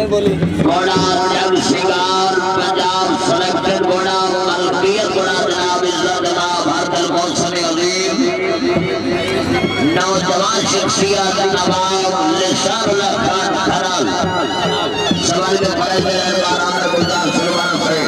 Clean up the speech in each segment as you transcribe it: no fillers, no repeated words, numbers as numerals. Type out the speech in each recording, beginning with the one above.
घोड़ा जब शिकार पंजाब सेलेक्टेड घोड़ा मलकियत घोड़ा जनाब इज्जत जनाब भारत मौसम अजीम नौजवान शख्सियत नवाब निसार खान खराल सवाल के पड़े थे बारात गुलजार सलमान से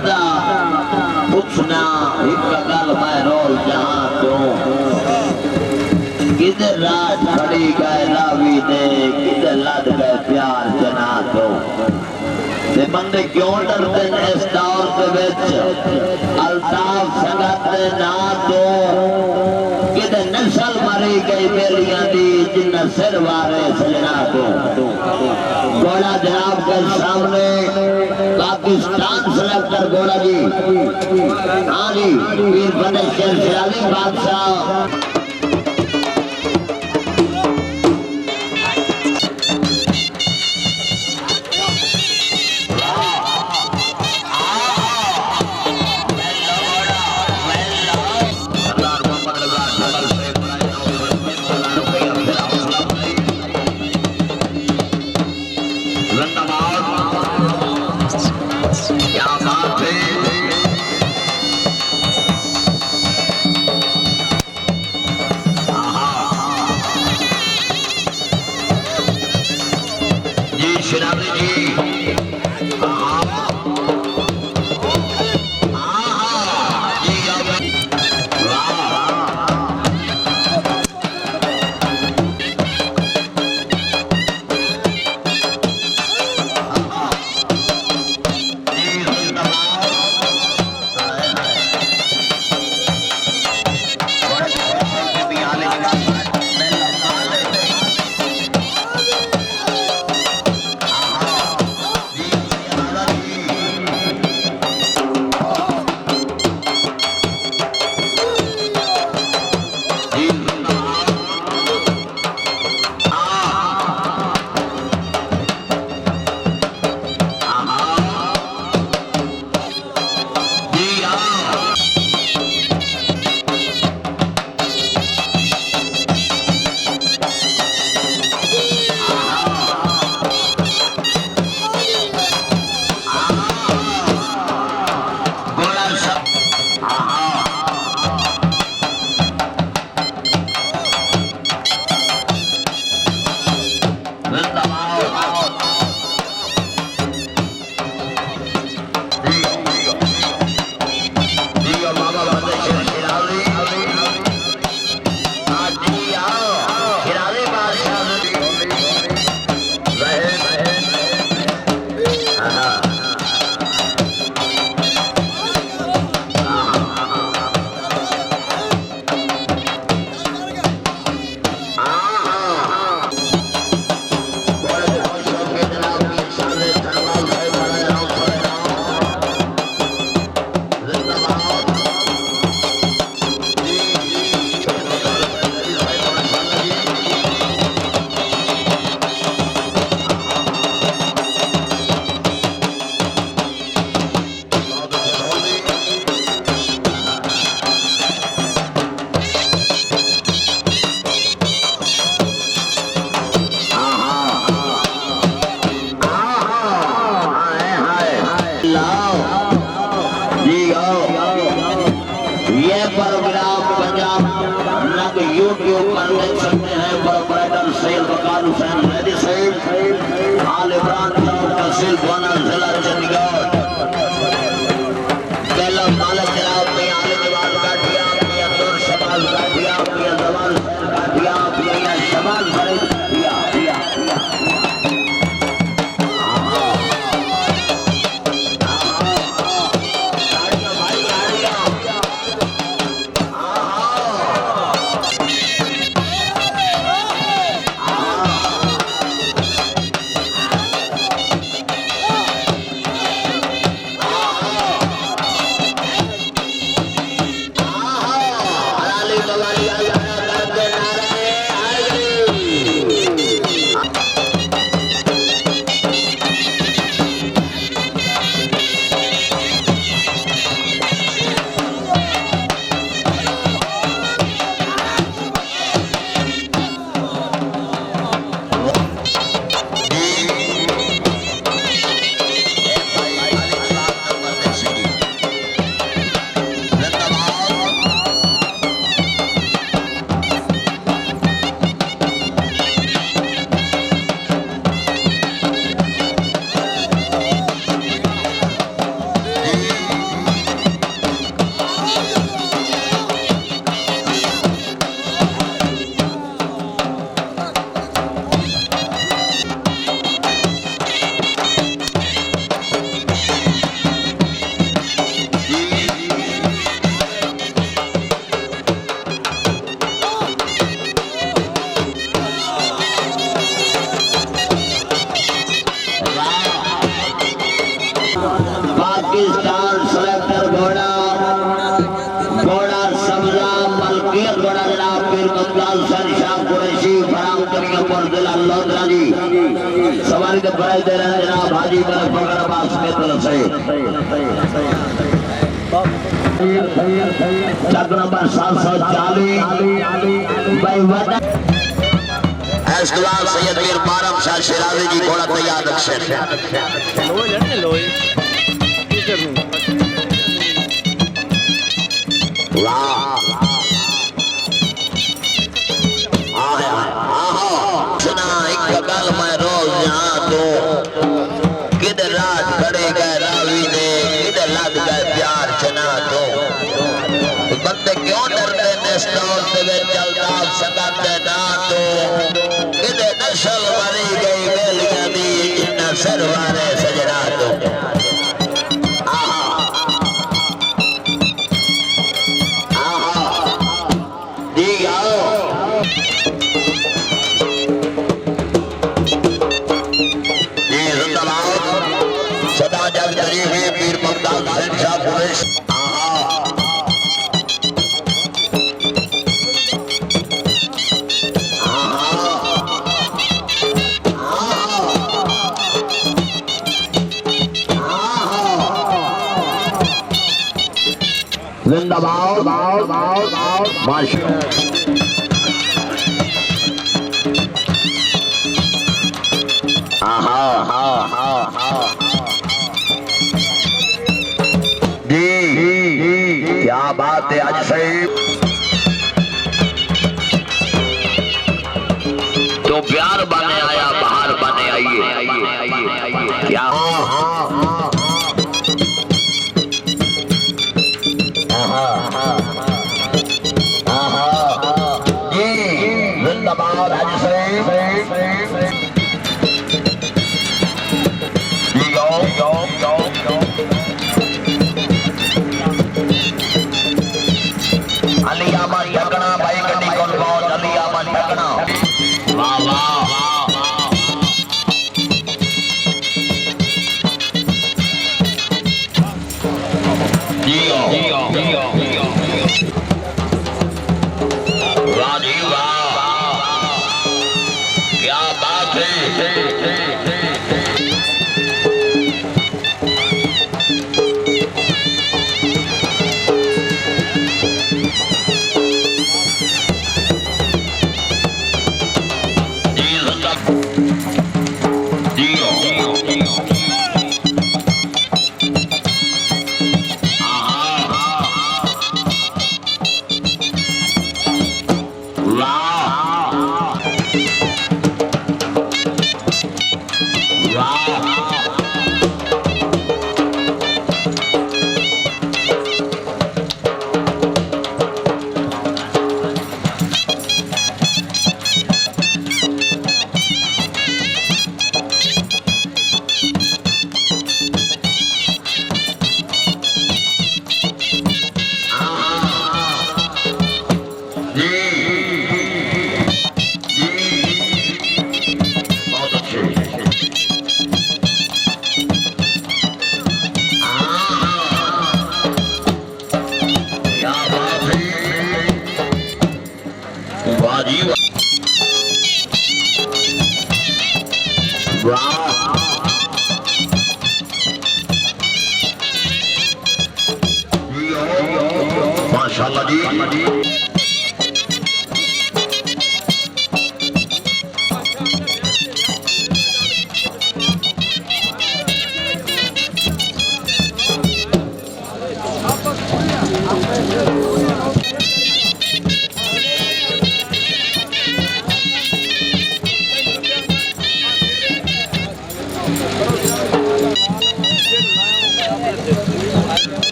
वदा पूछना एक गल मैं रोल जहां तो किधर रात खड़ी गए रावी ने किधर लद गए प्यार जना तो ते बंदे क्यों डरते हैं इस दौर के विच अल्ताफ संगत ना तो किधर नस्ल मरी गई बेलियां दी जिन्ना सिर वारे सजना तो घोड़ा जनाब के सामने पाकिस्तान सेलेक्टर घोड़ा जी हाँ जी वीर फतेह शेर सिराजी बादशाह यूट्यूब पर देख सकते हैं प्रोपराइटर सेल बकार हुसैन रेडी सेल आल इमरान साहब तहसील थाना जिला चंडीगढ़ पहला मालिक जनाब में आले जवान काटिया मियां नूर शमाल काटिया मियां जवान काटिया मियां शमाल काटिया घोड़ा घोड़ा सब्जा मलकियत घोड़ा जनाब पीर मुमताज शाह कुरैशी फराम करिया पर जिला लोधरा जी सवारी के प्राइस दे रहे हैं जनाब हाजी बरफ बगर अब्बास की तरफ से चक नंबर 740 भाई वदा एसदुआर सैयद मीर बारम शाह शिराजी जी घोड़ा तैयार रखे सुना एक गल मैं रोज यहाँ तो किधर रात खड़े गए रावी ने किधर लग गए प्यार चना तो बंदे क्यों डरते ने स्टोर से चलता सकते ना तो किधर नशल मरी गई बेलियां दी न सरवारे सजना तो पीर मुमताज शाह कुरैशी जिंदाबाद माशाअल्लाह क्या बात है आज साहिब तो प्यार बने आया बाहर बने आइए क्या जिंदाबाद आज साहिब अलियाबाद ठकना भाई गड्डी कौन बहुत अलियाबाद ठकना वाह वाह राजी वाह क्या बात है माशाअल्लाह जी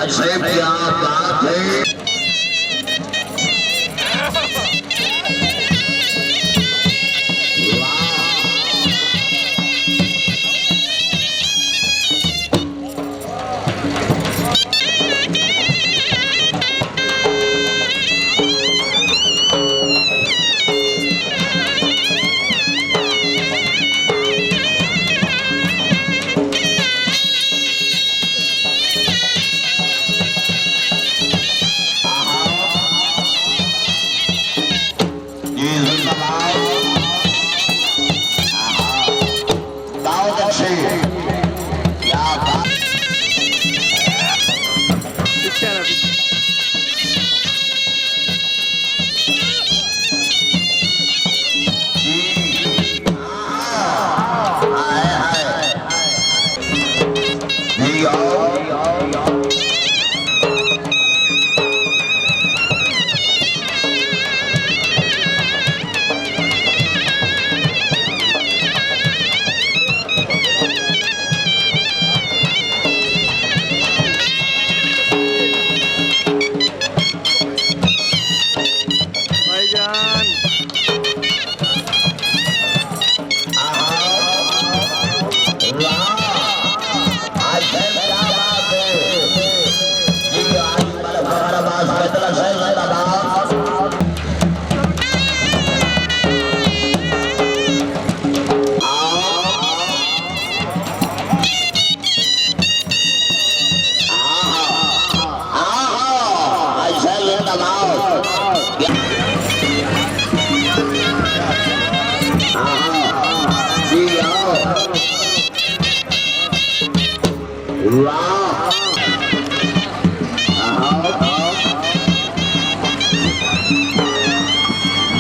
ऐसे क्या बात है।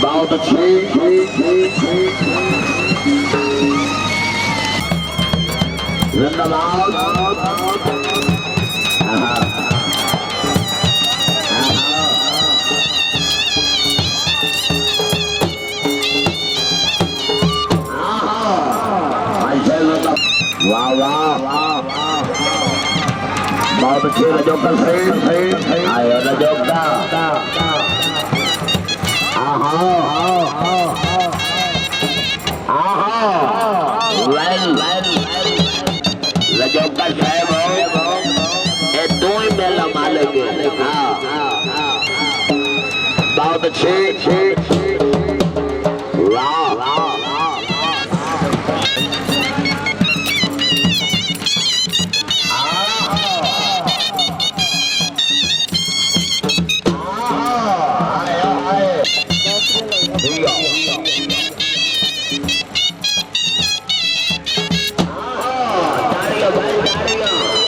बहुत अच्छी जिंदाबाद। वाह वाह बहुत अच्छी रजोकर सही आयो रजोका। रजोका साहब ये दो ही मेला मालेंगे। बहुत अच्छी